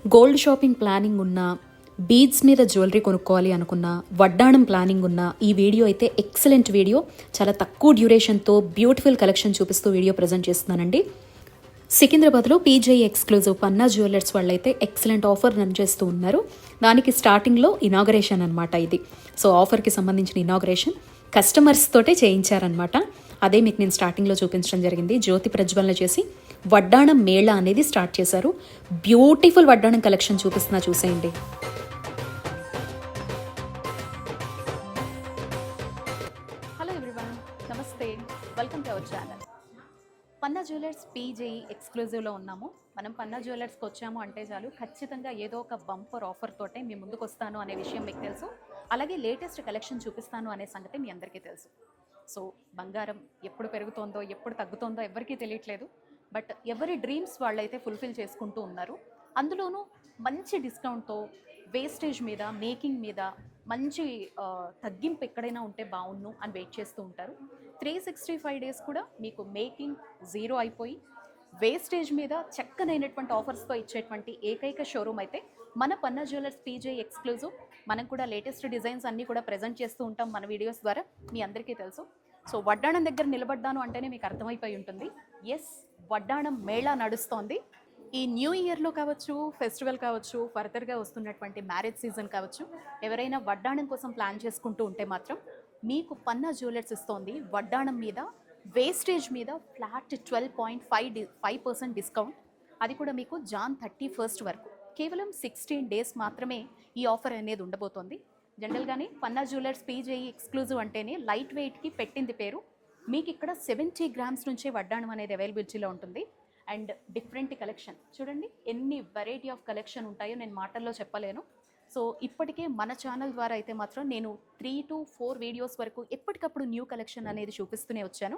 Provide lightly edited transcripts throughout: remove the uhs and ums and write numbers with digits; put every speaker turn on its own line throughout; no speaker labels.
Gold shopping planning ఉన్న, beads మీద jewellery కొనుక్కోవాలి అనుకున్న, వడ్డాణం ప్లానింగ్ ఉన్న ఈ వీడియో అయితే ఎక్సలెంట్ వీడియో. చాలా తక్కువ డ్యూరేషన్తో బ్యూటిఫుల్ కలెక్షన్ చూపిస్తూ వీడియో ప్రజెంట్ చేస్తున్నానండి. సికింద్రాబాద్లో పీజే ఎక్స్క్లూజివ్ పన్నా జ్యువెలర్స్ వాళ్ళైతే ఎక్సలెంట్ ఆఫర్ రన్ చేస్తూ ఉన్నారు. దానికి స్టార్టింగ్లో ఇనాగరేషన్ అనమాట ఇది. సో ఆఫర్కి సంబంధించిన ఇనాగరేషన్ కస్టమర్స్ తోటే చేయించారనమాట. అదే మీకు నేను స్టార్టింగ్లో చూపించడం జరిగింది. జ్యోతి ప్రజ్వలన చేసి వడ్డాణం మేళా అనేది స్టార్ట్ చేశారు. బ్యూటిఫుల్ వడ్డాణం కలెక్షన్ చూపిస్తున్నా, చూసేయండి. Hello everyone, namaste, welcome to our channel. Panna jewellers PJE ఎక్స్క్లూజివ్లో ఉన్నాము. మనం పన్నా జ్యువెలర్స్కి వచ్చాము అంటే చాలు, ఖచ్చితంగా ఏదో ఒక బంపర్ ఆఫర్ తోటే మీ ముందుకు వస్తాను అనే విషయం మీకు తెలుసు. అలాగే లేటెస్ట్ కలెక్షన్ చూపిస్తాను అనే సంగతి మీ అందరికీ తెలుసు. సో బంగారం ఎప్పుడు పెరుగుతోందో ఎప్పుడు తగ్గుతోందో ఎవరికీ తెలియట్లేదు. బట్ ఎవరి డ్రీమ్స్ వాళ్ళైతే ఫుల్ఫిల్ చేసుకుంటూ ఉన్నారు. అందులోనూ మంచి డిస్కౌంట్తో వేస్టేజ్ మీద, మేకింగ్ మీద మంచి తగ్గింపు ఎక్కడైనా ఉంటే బాగుండు అని వెయిట్ చేస్తూ ఉంటారు. 365 డేస్ కూడా మీకు మేకింగ్ జీరో అయిపోయి వేస్టేజ్ మీద చక్కనైనటువంటి ఆఫర్స్తో ఇచ్చేటువంటి ఏకైక షోరూమ్ అయితే మన పన్నా జ్యువెలర్స్ పీజే ఎక్స్క్లూజివ్. మనం కూడా లేటెస్ట్ డిజైన్స్ అన్నీ కూడా ప్రజెంట్ చేస్తూ ఉంటాం మన వీడియోస్ ద్వారా, మీ అందరికీ తెలుసు. సో వడ్డాణం దగ్గర నిలబడ్డాను అంటేనే మీకు అర్థమైపోయి ఉంటుంది. ఎస్, వడ్డాణం మేళా నడుస్తోంది. ఈ న్యూ ఇయర్లో కావచ్చు, ఫెస్టివల్ కావచ్చు, ఫర్దర్గా వస్తున్నటువంటి మ్యారేజ్ సీజన్ కావచ్చు, ఎవరైనా వడ్డాణం కోసం ప్లాన్ చేసుకుంటూ ఉంటే మాత్రం మీకు పన్నా జ్యువెలర్స్ ఇస్తోంది వడ్డాణం మీద వేస్టేజ్ మీద ఫ్లాట్ 12.5% డిస్కౌంట్. అది కూడా మీకు జాన్ 31 వరకు, కేవలం 16 డేస్ మాత్రమే ఈ ఆఫర్ అనేది ఉండబోతోంది. జనరల్గానే పన్నా జ్యువెలర్స్ పీజేఈ ఎక్స్క్లూజివ్ అంటేనే లైట్ వెయిట్కి పెట్టింది పేరు. మీకు ఇక్కడ 70 గ్రామ్స్ నుంచే వడ్డాణం అనేది అవైలబిలిటీలో ఉంటుంది. అండ్ డిఫరెంట్ కలెక్షన్ చూడండి, ఎన్ని వెరైటీ ఆఫ్ కలెక్షన్ ఉంటాయో నేను మాటల్లో చెప్పలేను. సో ఇప్పటికే మన ఛానల్ ద్వారా అయితే మాత్రం నేను 3 to 4 వీడియోస్ వరకు ఎప్పటికప్పుడు న్యూ కలెక్షన్ అనేది చూపిస్తూనే వచ్చాను.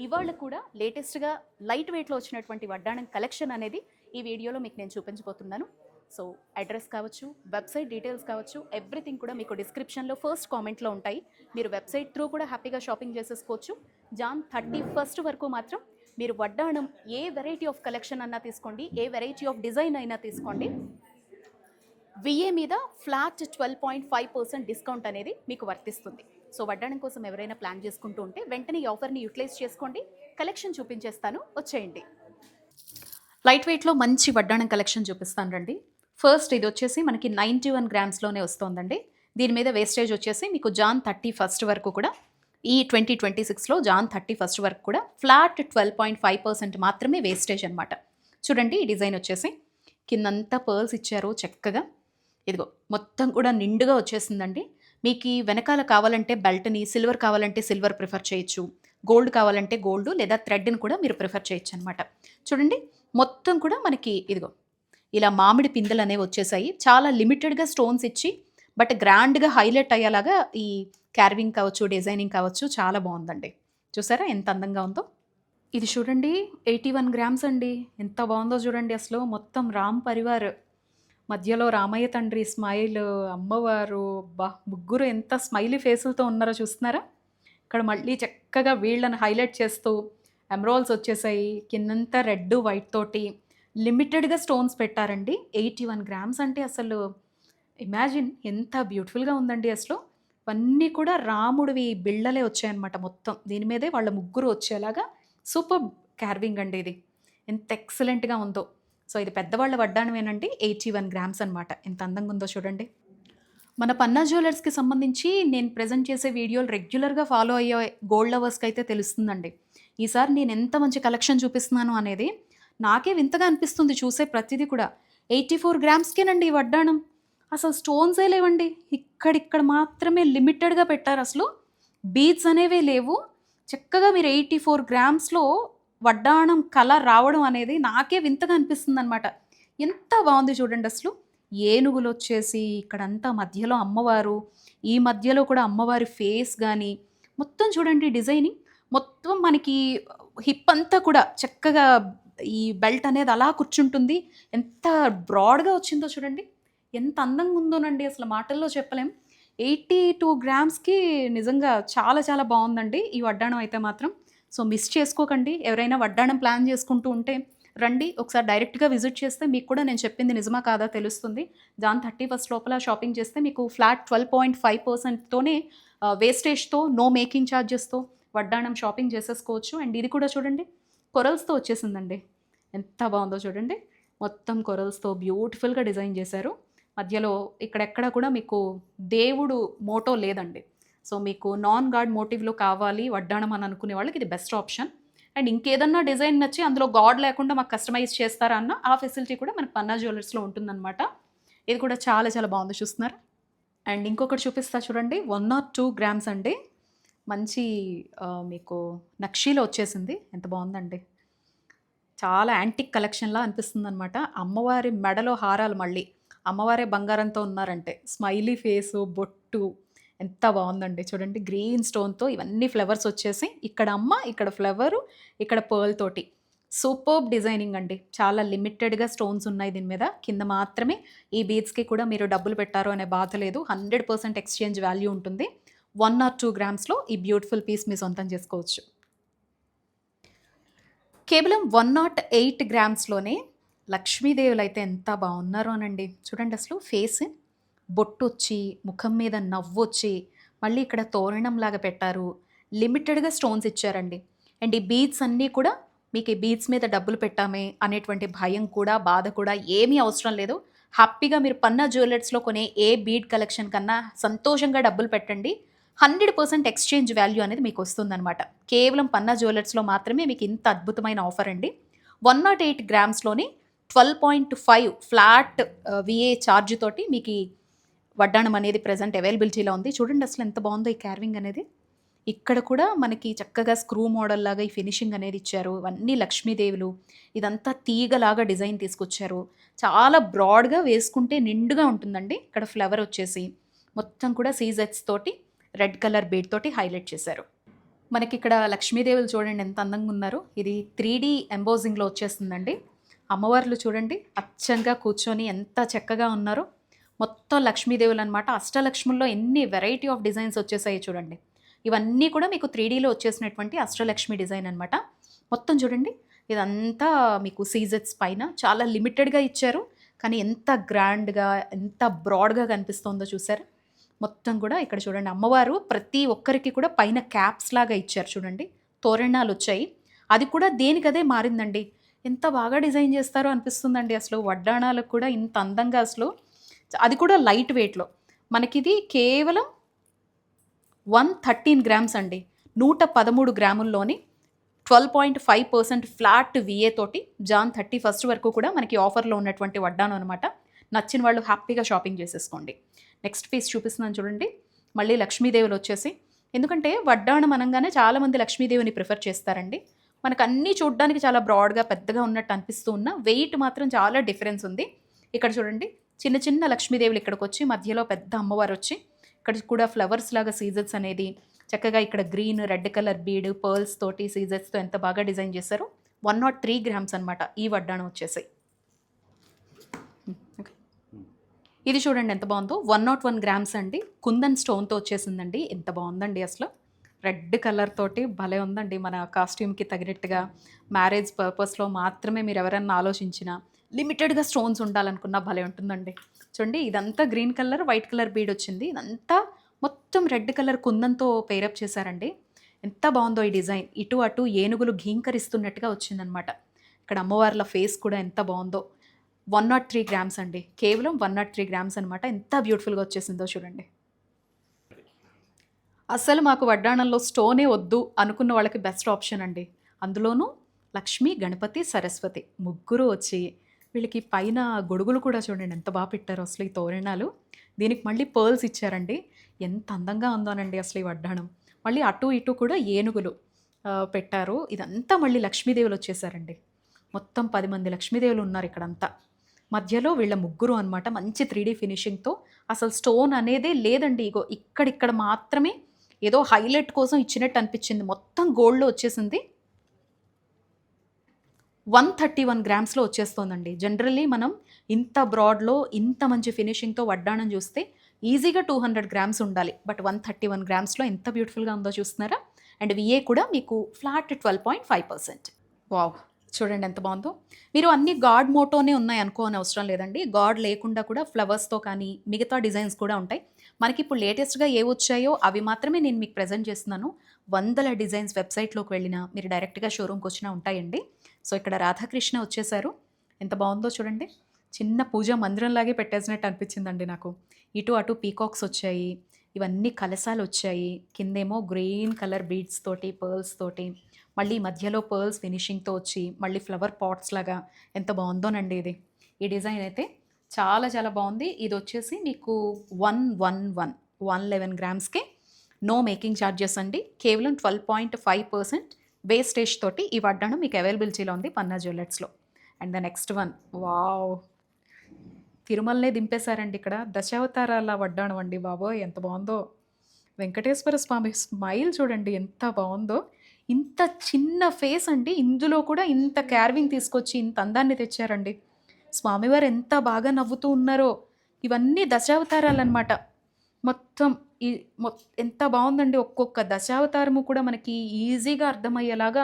ఇవాళ కూడా లేటెస్ట్గా లైట్ వెయిట్లో వచ్చినటువంటి వడ్డాణం కలెక్షన్ అనేది ఈ వీడియోలో మీకు నేను చూపించబోతున్నాను. సో అడ్రస్ కావచ్చు, వెబ్సైట్ డీటెయిల్స్ కావచ్చు, ఎవ్రీథింగ్ కూడా మీకు డిస్క్రిప్షన్లో ఫస్ట్ కామెంట్లో ఉంటాయి. మీరు వెబ్సైట్ త్రూ కూడా హ్యాపీగా షాపింగ్ చేసేసుకోవచ్చు. జాన్ 31 వరకు మాత్రం మీరు వడ్డాణం ఏ వెరైటీ ఆఫ్ కలెక్షన్ అన్నా తీసుకోండి, ఏ వెరైటీ ఆఫ్ డిజైన్ అయినా తీసుకోండి, విఏ మీద ఫ్లాట్ 12.5% డిస్కౌంట్ అనేది మీకు వర్తిస్తుంది. సో వడ్డాణం కోసం ఎవరైనా ప్లాన్ చేసుకుంటూ ఉంటే వెంటనే ఈ ఆఫర్ని యూటిలైజ్ చేసుకోండి. కలెక్షన్ చూపించేస్తాను, వచ్చేయండి. లైట్ వెయిట్లో మంచి వడ్డాణం కలెక్షన్ చూపిస్తాను రండి. ఫస్ట్ ఇది వచ్చేసి మనకి 91 గ్రామ్స్లోనే వస్తుందండి. దీని మీద వేస్టేజ్ వచ్చేసి మీకు జాన్ 31 వరకు కూడా, ఈ 2026లో జాన్ 31 వరకు కూడా ఫ్లాట్ 12.5% మాత్రమే వేస్టేజ్ అనమాట. చూడండి, ఈ డిజైన్ వచ్చేసి కిందంతా పర్ల్స్ ఇచ్చారు చక్కగా. ఇదిగో మొత్తం కూడా నిండుగా వచ్చేసిందండి. మీకు వెనకాల కావాలంటే బెల్ట్ని, సిల్వర్ కావాలంటే సిల్వర్ ప్రిఫర్ చేయొచ్చు, గోల్డ్ కావాలంటే గోల్డ్ లేదా థ్రెడ్ని కూడా మీరు ప్రిఫర్ చేయొచ్చు అనమాట. చూడండి, మొత్తం కూడా మనకి ఇదిగో ఇలా మామిడి పిందెలు అనేవి వచ్చేసాయి. చాలా లిమిటెడ్గా స్టోన్స్ ఇచ్చి బట్ గ్రాండ్గా హైలైట్ అయ్యేలాగా ఈ క్యార్వింగ్ కావచ్చు, డిజైనింగ్ కావచ్చు, చాలా బాగుందండి. చూసారా ఎంత అందంగా ఉందో. ఇది చూడండి, 81 గ్రామ్స్ అండి. ఎంత బాగుందో చూడండి. అసలు మొత్తం రామ్ పరివార్, మధ్యలో రామయ్య తండ్రి స్మైల్, అమ్మవారు, ముగ్గురు ఎంత స్మైలీ ఫేసులతో ఉన్నారో చూస్తున్నారా. ఇక్కడ మళ్ళీ చక్కగా వీళ్ళని హైలైట్ చేస్తూ ఎమరాల్స్ వచ్చేసాయి. కిందంతా రెడ్ వైట్ తోటి లిమిటెడ్గా స్టోన్స్ పెట్టారండి. 81 గ్రామ్స్ అంటే అసలు ఇమాజిన్ ఎంత బ్యూటిఫుల్గా ఉందండి. అసలు ఇవన్నీ కూడా రాముడివి బిళ్ళలే వచ్చాయన్నమాట. మొత్తం దీని మీదే వాళ్ళ ముగ్గురు వచ్చేలాగా సూపర్ క్యార్వింగ్ అండి. ఇది ఎంత ఎక్సలెంట్గా ఉందో. సో ఇది పెద్దవాళ్ళ వడ్డాణమేనండి. 81 గ్రామ్స్ అనమాట. ఎంత అందంగా ఉందో చూడండి. మన పన్నా జ్యువెలర్స్కి సంబంధించి నేను ప్రజెంట్ చేసే వీడియోలు రెగ్యులర్గా ఫాలో అయ్యే గోల్డ్ లవర్స్కి అయితే తెలుస్తుందండి. ఈసారి నేను ఎంత మంచి కలెక్షన్ చూపిస్తున్నాను అనేది నాకే వింతగా అనిపిస్తుంది చూసే ప్రతిదీ కూడా. 84 గ్రామ్స్కేనండి ఈ వడ్డాణం. అసలు స్టోన్సే లేవండి, ఇక్కడిక్కడ మాత్రమే లిమిటెడ్గా పెట్టారు. అసలు బీడ్స్ అనేవే లేవు. చక్కగా మీరు 84 గ్రామ్స్లో వడ్డాణం కలర్ రావడం అనేది నాకే వింతగా అనిపిస్తుంది అనమాట. ఎంత బాగుంది చూడండి. అసలు ఏనుగులు వచ్చేసి ఇక్కడంతా మధ్యలో అమ్మవారు, ఈ మధ్యలో కూడా అమ్మవారి ఫేస్ కానీ మొత్తం చూడండి డిజైనింగ్. మొత్తం మనకి హిప్ అంతా కూడా చక్కగా ఈ బెల్ట్ అనేది అలా కూర్చుంటుంది. ఎంత బ్రాడ్గా వచ్చిందో చూడండి, ఎంత అందంగా ఉందోనండి. అసలు మాటల్లో చెప్పలేం. 82 గ్రామ్స్కి నిజంగా చాలా చాలా బాగుందండి ఈ వడ్డాణం అయితే మాత్రం. సో మిస్ చేసుకోకండి. ఎవరైనా వడ్డాణం ప్లాన్ చేసుకుంటూ ఉంటే రండి ఒకసారి డైరెక్ట్గా విజిట్ చేస్తే మీకు కూడా నేను చెప్పింది నిజమా కాదా తెలుస్తుంది. జాన్ 31 లోపల షాపింగ్ చేస్తే మీకు ఫ్లాట్ 12.5%తోనే వేస్టేజ్తో, నో మేకింగ్ ఛార్జెస్తో వడ్డాణం షాపింగ్ చేసేసుకోవచ్చు. అండ్ ఇది కూడా చూడండి కొరల్స్తో వచ్చేసిందండి. ఎంత బాగుందో చూడండి. మొత్తం కొరల్స్తో బ్యూటిఫుల్గా డిజైన్ చేశారు. మధ్యలో ఇక్కడెక్కడ కూడా మీకు దేవుడు మోటో లేదండి. సో మీకు నాన్ గాడ్ మోటివ్లో కావాలి వడ్డాణం అని అనుకునే వాళ్ళకి ఇది బెస్ట్ ఆప్షన్. అండ్ ఇంకేదన్నా డిజైన్ నచ్చి అందులో గాడ్ లేకుండా మాకు కస్టమైజ్ చేస్తారా అన్న ఆ ఫెసిలిటీ కూడా మనకు పన్నా జ్యువెలర్స్లో ఉంటుందన్నమాట. ఇది కూడా చాలా చాలా బాగుంది చూస్తున్నారు. అండ్ ఇంకొకటి చూపిస్తా చూడండి 1 or 2 grams అండి. మంచి మీకు నక్షీలో వచ్చేసింది. ఎంత బాగుందండి. చాలా యాంటిక్ కలెక్షన్లా అనిపిస్తుంది అనమాట. అమ్మవారి మెడలో హారాలు మళ్ళీ అమ్మవారే బంగారంతో ఉన్నారంటే స్మైలీ ఫేసు, బొట్టు ఎంత బాగుందండి చూడండి. గ్రీన్ స్టోన్తో ఇవన్నీ ఫ్లవర్స్ వచ్చేసి ఇక్కడ అమ్మ, ఇక్కడ ఫ్లవరు, ఇక్కడ పర్ల్ తోటి సూపర్బ్ డిజైనింగ్ అండి. చాలా లిమిటెడ్గా స్టోన్స్ ఉన్నాయి దీని మీద. కింద మాత్రమే ఈ బీడ్స్కి కూడా మీరు డబ్బులు పెట్టారు అనే బాధ లేదు. 100% ఎక్స్చేంజ్ వాల్యూ ఉంటుంది. 1 or 2 grams ఈ బ్యూటిఫుల్ పీస్ మీ సొంతం చేసుకోవచ్చు. కేవలం 108 grams లక్ష్మీదేవులు అయితే ఎంత బాగున్నారో అనండి. చూడండి అసలు ఫేస్ బొట్టు వచ్చి ముఖం మీద నవ్వు వచ్చి మళ్ళీ ఇక్కడ తోరణం లాగా పెట్టారు. లిమిటెడ్గా స్టోన్స్ ఇచ్చారండి. అండ్ ఈ బీడ్స్ అన్నీ కూడా మీకు ఈ బీడ్స్ మీద డబ్బులు పెట్టామే అనేటువంటి భయం కూడా బాధ కూడా ఏమీ అవసరం లేదు. హ్యాపీగా మీరు పన్నా జ్యువెలర్స్లో కొనే ఏ బీడ్ కలెక్షన్ కన్నా సంతోషంగా డబ్బులు పెట్టండి. 100% ఎక్స్చేంజ్ వాల్యూ అనేది మీకు వస్తుందన్నమాట. కేవలం పన్నా జ్యువెలర్స్లో మాత్రమే మీకు ఇంత అద్భుతమైన ఆఫర్ అండి. 108 grams 12.5 ఫ్లాట్ విఏ ఛార్జ్ తోటి మీకు ఈ వడ్డాణం అనేది ప్రజెంట్ అవైలబిలిటీలో ఉంది. చూడండి అసలు ఎంత బాగుందో ఈ క్యార్వింగ్ అనేది. ఇక్కడ కూడా మనకి చక్కగా స్క్రూ మోడల్ లాగా ఈ ఫినిషింగ్ అనేది ఇచ్చారు. ఇవన్నీ లక్ష్మీదేవులు. ఇదంతా తీగలాగా డిజైన్ తీసుకొచ్చారు. చాలా బ్రాడ్గా వేసుకుంటే నిండుగా ఉంటుందండి. ఇక్కడ ఫ్లవర్ వచ్చేసి మొత్తం కూడా సీజెట్స్ తోటి రెడ్ కలర్ బీడ్ తోటి హైలైట్ చేశారు. మనకి ఇక్కడ లక్ష్మీదేవులు చూడండి ఎంత అందంగా ఉన్నారు. ఇది 3D ఎంబోజింగ్లో వచ్చేస్తుందండి. అమ్మవార్లు చూడండి అచ్చంగా కూర్చొని ఎంత చక్కగా ఉన్నారో. మొత్తం లక్ష్మీదేవులు అనమాట. అష్టలక్ష్ముల్లో ఎన్ని వెరైటీ ఆఫ్ డిజైన్స్ వచ్చేసాయి చూడండి. ఇవన్నీ కూడా మీకు 3Dలో వచ్చేసినటువంటి అష్టలక్ష్మి డిజైన్ అనమాట. మొత్తం చూడండి ఇదంతా మీకు సీజెట్స్ పైన చాలా లిమిటెడ్గా ఇచ్చారు. కానీ ఎంత గ్రాండ్గా ఎంత బ్రాడ్గా కనిపిస్తుందో చూసారు. మొత్తం కూడా ఇక్కడ చూడండి అమ్మవారు ప్రతి ఒక్కరికి కూడా పైన క్యాప్స్ లాగా ఇచ్చారు చూడండి. తోరణాలు వచ్చాయి. అది కూడా దేనికదే మారిందండి. ఎంత బాగా డిజైన్ చేస్తారో అనిపిస్తుందండి. అసలు వడ్డాణాలకు కూడా ఇంత అందంగా అసలు అది కూడా లైట్ వెయిట్లో మనకిది కేవలం 113 grams అండి. 113 గ్రాముల్లోని 12.5% ఫ్లాట్ విఏ తోటి జాన్ 31 వరకు కూడా మనకి ఆఫర్లో ఉన్నటువంటి వడ్డాణం అనమాట. నచ్చిన వాళ్ళు హ్యాపీగా షాపింగ్ చేసేసుకోండి. నెక్స్ట్ పీస్ చూపిస్తున్నాను చూడండి. మళ్ళీ లక్ష్మీదేవులు వచ్చేసి ఎందుకంటే వడ్డాణం అనగానే చాలామంది లక్ష్మీదేవిని ప్రిఫర్ చేస్తారండి. మనకు అన్నీ చూడడానికి చాలా బ్రాడ్గా పెద్దగా ఉన్నట్టు అనిపిస్తూ ఉన్న వెయిట్ మాత్రం చాలా డిఫరెన్స్ ఉంది. ఇక్కడ చూడండి చిన్న చిన్న లక్ష్మీదేవులు ఇక్కడికి వచ్చి మధ్యలో పెద్ద అమ్మవారు వచ్చి ఇక్కడ కూడా ఫ్లవర్స్ లాగా సీజెట్స్ అనేది చక్కగా ఇక్కడ green red colour bead pearls తోటి సీజెట్స్తో ఎంత బాగా డిజైన్ చేశారు. 103 grams అనమాట ఈ వడ్డాణం వచ్చేసి. ఇది చూడండి ఎంత బాగుందో. 101 grams అండి. కుందన్ స్టోన్తో వచ్చేసిందండి. ఎంత బాగుందండి అసలు. రెడ్ కలర్ తోటి భలే ఉందండి. మన కాస్ట్యూమ్కి తగినట్టుగా మ్యారేజ్ పర్పస్లో మాత్రమే మీరు ఎవరన్నా ఆలోచించినా లిమిటెడ్గా స్టోన్స్ ఉండాలనుకున్నా భలే ఉంటుందండి. చూడండి ఇదంతా green colour white colour bead వచ్చింది. ఇదంతా మొత్తం రెడ్ కలర్ కుందంతో పేరప్ చేశారండి. ఎంత బాగుందో ఈ డిజైన్. ఇటు అటు ఏనుగులు ఘీంకరిస్తున్నట్టుగా వచ్చిందనమాట. ఇక్కడ అమ్మవార్ల ఫేస్ కూడా ఎంత బాగుందో. 103 grams అండి. కేవలం 103 grams అనమాట. ఎంత బ్యూటిఫుల్గా వచ్చేసిందో చూడండి. అసలు మాకు వడ్డాణంలో స్టోనే వద్దు అనుకున్న వాళ్ళకి బెస్ట్ ఆప్షన్ అండి. అందులోనూ లక్ష్మి, గణపతి, సరస్వతి ముగ్గురు వచ్చి వీళ్ళకి పైన గొడుగులు కూడా చూడండి ఎంత బాగా పెట్టారు అసలు ఈ తోరణాలు. దీనికి మళ్ళీ పర్ల్స్ ఇచ్చారండి. ఎంత అందంగా ఉందోనండి అసలు ఈ వడ్డాణం. మళ్ళీ అటు ఇటు కూడా ఏనుగులు పెట్టారు. ఇదంతా మళ్ళీ లక్ష్మీదేవులు వచ్చేసారండి. మొత్తం 10 మంది లక్ష్మీదేవులు ఉన్నారు ఇక్కడంతా. మధ్యలో వీళ్ళ ముగ్గురు అనమాట. మంచి 3D ఫినిషింగ్తో. అసలు స్టోన్ అనేదే లేదండి. ఇగో ఇక్కడిక్కడ మాత్రమే ఏదో హైలైట్ కోసం ఇచ్చినట్టు అనిపించింది. మొత్తం గోల్డ్లో వచ్చేసింది. 131 గ్రామ్స్లో వచ్చేస్తుందండి. జనరల్లీ మనం ఇంత బ్రాడ్లో ఇంత మంచి ఫినిషింగ్తో వడ్డాణం చూస్తే ఈజీగా 200 grams ఉండాలి. బట్ 131 గ్రామ్స్లో ఎంత బ్యూటిఫుల్గా ఉందో చూస్తున్నారా. అండ్ విఏ కూడా మీకు ఫ్లాట్ 12.5%. వావ్, చూడండి ఎంత బాగుందో. మీరు అన్ని గాడ్ మోటోనే ఉన్నాయి అనుకోని అవసరం లేదండి. గాడ్ లేకుండా కూడా ఫ్లవర్స్‌తో కానీ, మిగతా డిజైన్స్ కూడా ఉంటాయి. మనకిప్పుడు లేటెస్ట్‌గా ఏవొచ్చాయో అవి మాత్రమే నేను మీకు ప్రెజెంట్ చేస్తున్నాను. వందల డిజైన్స్ వెబ్‌సైట్‌లోకి వెళ్ళినా, మీరు డైరెక్ట్‌గా షోరూమ్‌కొచ్చినా ఉంటాయండి. సో, ఇక్కడ రాధాకృష్ణ వచ్చేసారు. ఎంత బాగుందో చూడండి. చిన్న పూజా మందిరంలాగే పెట్టేసినట్టు అనిపించిందండి నాకు. ఇటు అటు పీకాక్స్ వచ్చాయి. ఇవన్నీ కలశాలొచ్చాయి. కిందేమో గ్రీన్ కలర్ బీడ్స్ తోటి, పర్ల్స్ తోటి, మళ్ళీ మధ్యలో పర్ల్స్ ఫినిషింగ్‌తో వచ్చి, మళ్ళీ ఫ్లవర్ పాట్స్ లాగా ఎంత బాగుందోనండి ఇది. ఈ డిజైన్ అయితే చాలా చాలా బాగుంది. ఇదొచ్చేసి మీకు 111 గ్రామ్స్‌కే నో మేకింగ్ ఛార్జెస్ అండి. కేవలం 12.5% వేస్టేజ్ తోటి ఈ వడ్డాణం మీకు అవైలబిలిటీలో ఉంది పన్నా జ్యువెలర్స్‌లో. And the next one wow! తిరుమలనే దింపేశారండి ఇక్కడ. దశావతారాల వడ్డాణం అండి బాబోయ్! ఎంత బాగుందో. వెంకటేశ్వర స్వామి స్మైల్ చూడండి ఎంత బాగుందో. ఇంత చిన్న ఫేస్ అండి. ఇందులో కూడా ఇంత క్యార్వింగ్ తీసుకొచ్చి ఇంత అందాన్ని తెచ్చారండి. స్వామివారు ఎంత బాగా నవ్వుతూ ఉన్నారో. ఇవన్నీ దశావతారాలన్నమాట. మొత్తం ఈ ఎంత బాగుందండి. ఒక్కొక్క దశావతారము కూడా మనకి ఈజీగా అర్థమయ్యేలాగా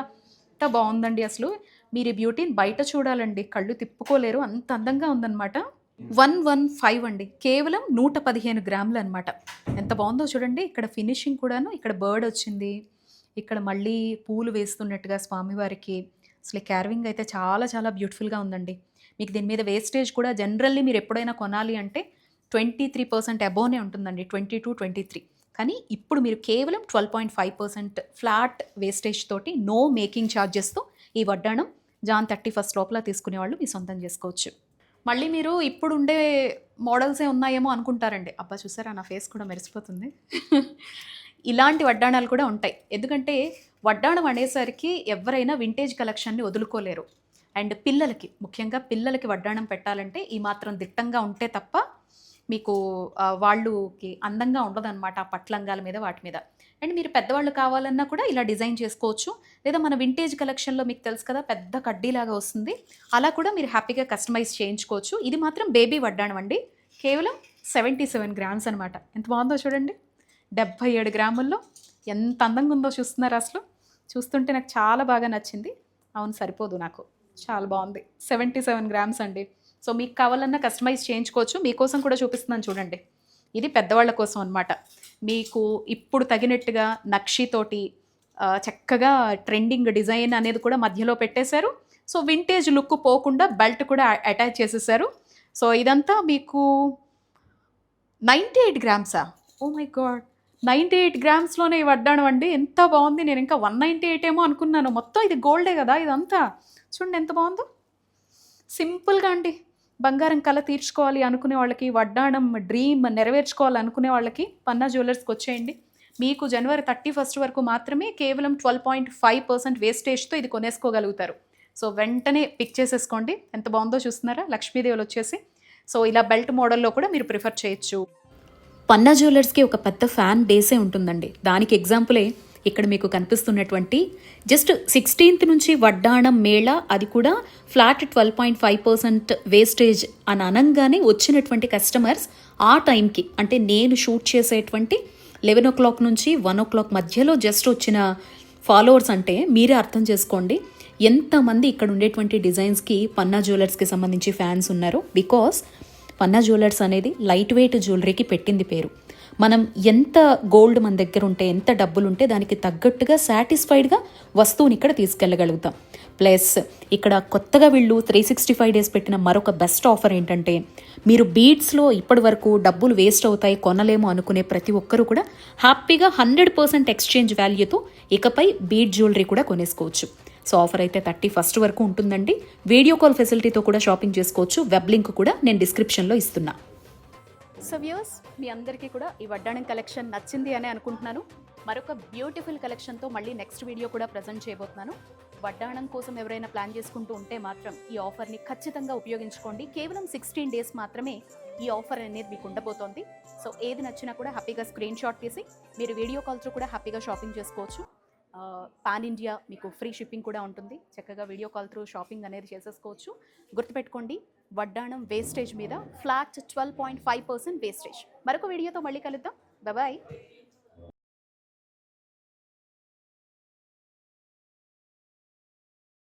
ఎంత బాగుందండి అసలు. మీరు ఈ బ్యూటీని బయట చూడాలండి. కళ్ళు తిప్పుకోలేరు. అంత అందంగా ఉందన్నమాట. 115 అండి. కేవలం 115 గ్రాములు అనమాట. ఎంత బాగుందో చూడండి. ఇక్కడ ఫినిషింగ్ కూడాను ఇక్కడ బర్డ్ వచ్చింది. ఇక్కడ మళ్ళీ పూలు వేస్తున్నట్టుగా స్వామివారికి అసలు క్యార్వింగ్ అయితే చాలా చాలా బ్యూటిఫుల్గా ఉందండి. మీకు దీని మీద వేస్టేజ్ కూడా జనరల్లీ మీరు ఎప్పుడైనా కొనాలి అంటే 23% అబోనే ఉంటుందండి. 22-23. కానీ ఇప్పుడు మీరు కేవలం 12.5% ఫ్లాట్ వేస్టేజ్ తోటి నో మేకింగ్ ఛార్జెస్తో ఈ వడ్డాణం జాన్ 31 లోపల తీసుకునే వాళ్ళు మీ సొంతం చేసుకోవచ్చు. మళ్ళీ మీరు ఇప్పుడు ఉండే మోడల్సే ఉన్నాయేమో అనుకుంటారండి. అబ్బా చూసారా నా ఫేస్ కూడా మెరిసిపోతుంది. ఇలాంటి వడ్డాణాలు కూడా ఉంటాయి. ఎందుకంటే వడ్డాణం అనేసరికి ఎవరైనా వింటేజ్ కలెక్షన్ని వదులుకోలేరు. అండ్ పిల్లలకి ముఖ్యంగా పిల్లలకి వడ్డాణం పెట్టాలంటే ఈ మాత్రం దిట్టంగా ఉంటే తప్ప మీకు వాళ్ళకి అందంగా ఉండదన్నమాట ఆ పట్లంగాల మీద వాటి మీద. అండ్ మీరు పెద్దవాళ్ళు కావాలన్నా కూడా ఇలా డిజైన్ చేసుకోవచ్చు. లేదా మన వింటేజ్ కలెక్షన్లో మీకు తెలుసు కదా పెద్ద కడ్డీలాగా వస్తుంది. అలా కూడా మీరు హ్యాపీగా కస్టమైజ్ చేయించుకోవచ్చు. ఇది మాత్రం బేబీ వడ్డాణం అండి. కేవలం 77 గ్రామ్స్ అనమాట. ఎంత బాగుందో చూడండి. 77 గ్రాముల్లో ఎంత అందంగా ఉందో చూస్తున్నారు అసలు. చూస్తుంటే నాకు చాలా బాగా నచ్చింది. అవును సరిపోదు నాకు. చాలా బాగుంది. 77 గ్రామ్స్ అండి. సో మీకు కావాలన్నా కస్టమైజ్ చేయించుకోవచ్చు. మీకోసం కూడా చూపిస్తున్నాను చూడండి. ఇది పెద్దవాళ్ళ కోసం అనమాట. మీకు ఇప్పుడు తగినట్టుగా నక్షితోటి చక్కగా ట్రెండింగ్ డిజైన్ అనేది కూడా మధ్యలో పెట్టేశారు. సో వింటేజ్ లుక్ పోకుండా బెల్ట్ కూడా అటాచ్ చేసేసారు. సో ఇదంతా మీకు 98 గ్రామ్సా? ఓ మై గాడ్, 98 గ్రామ్స్లోనే ఈ వడ్డాణం అండి. ఎంత బాగుంది. నేను ఇంకా 198 ఏమో అనుకున్నాను. మొత్తం ఇది గోల్డే కదా ఇదంతా. చూడండి ఎంత బాగుందో. సింపుల్గా అండి. బంగారం కళ తీర్చుకోవాలి అనుకునే వాళ్ళకి, వడ్డాణం డ్రీమ్ నెరవేర్చుకోవాలి అనుకునే వాళ్ళకి పన్నా జ్యువెలర్స్కి వచ్చేయండి. మీకు జనవరి 31 వరకు మాత్రమే కేవలం 12.5% వేస్టేజ్తో ఇది కొనేసుకోగలుగుతారు. సో వెంటనే పిక్ చేసేసుకోండి. ఎంత బాగుందో చూస్తున్నారా లక్ష్మీదేవులు వచ్చేసి. సో ఇలా బెల్ట్ మోడల్లో కూడా మీరు ప్రిఫర్ చేయొచ్చు. పన్నా జ్యువెలర్స్కి ఒక పెద్ద ఫ్యాన్ బేసే ఉంటుందండి. దానికి ఎగ్జాంపులే ఇక్కడ మీకు కనిపిస్తున్నటువంటి జస్ట్ 16th నుంచి వడ్డాణం మేళా, అది కూడా ఫ్లాట్ 12.5% వేస్టేజ్ అని అనగానే వచ్చినటువంటి కస్టమర్స్ ఆ టైంకి అంటే నేను షూట్ చేసేటువంటి 11 o'clock నుంచి 1 o'clock మధ్యలో జస్ట్ వచ్చిన ఫాలోవర్స్ అంటే మీరే అర్థం చేసుకోండి ఎంతమంది ఇక్కడ ఉండేటువంటి డిజైన్స్కి పన్నా జ్యువెలర్స్కి సంబంధించి ఫ్యాన్స్ ఉన్నారు. బికాస్ పన్నా జ్యువెలర్స్ అనేది లైట్ వెయిట్ జ్యువెలరీకి పెట్టింది పేరు. మనం ఎంత గోల్డ్ మన దగ్గర ఉంటే, ఎంత డబ్బులు ఉంటే దానికి తగ్గట్టుగా సాటిస్ఫైడ్గా వస్తువుని ఇక్కడ తీసుకెళ్ళగలుగుతాం. ప్లస్ ఇక్కడ కొత్తగా వీళ్ళు 365 days పెట్టిన మరొక బెస్ట్ ఆఫర్ ఏంటంటే, మీరు బీడ్స్లో ఇప్పటి వరకు డబ్బులు వేస్ట్ అవుతాయి కొనలేము అనుకునే ప్రతి ఒక్కరూ కూడా హ్యాపీగా 100% ఎక్స్చేంజ్ వాల్యూతో ఇకపై బీడ్ జ్యువెలరీ కూడా కొనేసుకోవచ్చు. సో ఆఫర్ అయితే 31 వరకు ఉంటుందండి. వీడియో కాల్ ఫెసిలిటీతో కూడా షాపింగ్ చేసుకోవచ్చు. వెబ్ లింక్ కూడా నేను డిస్క్రిప్షన్లో ఇస్తున్నా. సో వ్యూవర్స్, మీ అందరికీ కూడా ఈ వడ్డాణం కలెక్షన్ నచ్చింది అని అనుకుంటున్నాను. మరొక బ్యూటిఫుల్ కలెక్షన్తో మళ్ళీ నెక్స్ట్ వీడియో కూడా ప్రజెంట్ చేయబోతున్నాను. వడ్డాణం కోసం ఎవరైనా ప్లాన్ చేసుకుంటూ ఉంటే మాత్రం ఈ ఆఫర్ని ఖచ్చితంగా ఉపయోగించుకోండి. కేవలం 16 days మాత్రమే ఈ ఆఫర్ అనేది మీకు ఉండబోతోంది. సో ఏది నచ్చినా కూడా హ్యాపీగా స్క్రీన్ షాట్ తీసి మీరు వీడియో కాల్తో కూడా హ్యాపీగా షాపింగ్ చేసుకోవచ్చు. పాన్ ఇండియా మీకు ఫ్రీ షిప్పింగ్ కూడా ఉంటుంది. చక్కగా వీడియో కాల్ త్రూ షాపింగ్ అనేది చేసేసుకోవచ్చు. గుర్తుపెట్టుకోండి, వడ్డాణం వేస్టేజ్ మీద ఫ్లాట్ 12.5% వేస్టేజ్. మరొక వీడియోతో మళ్ళీ కలుద్దాం. బాయ్.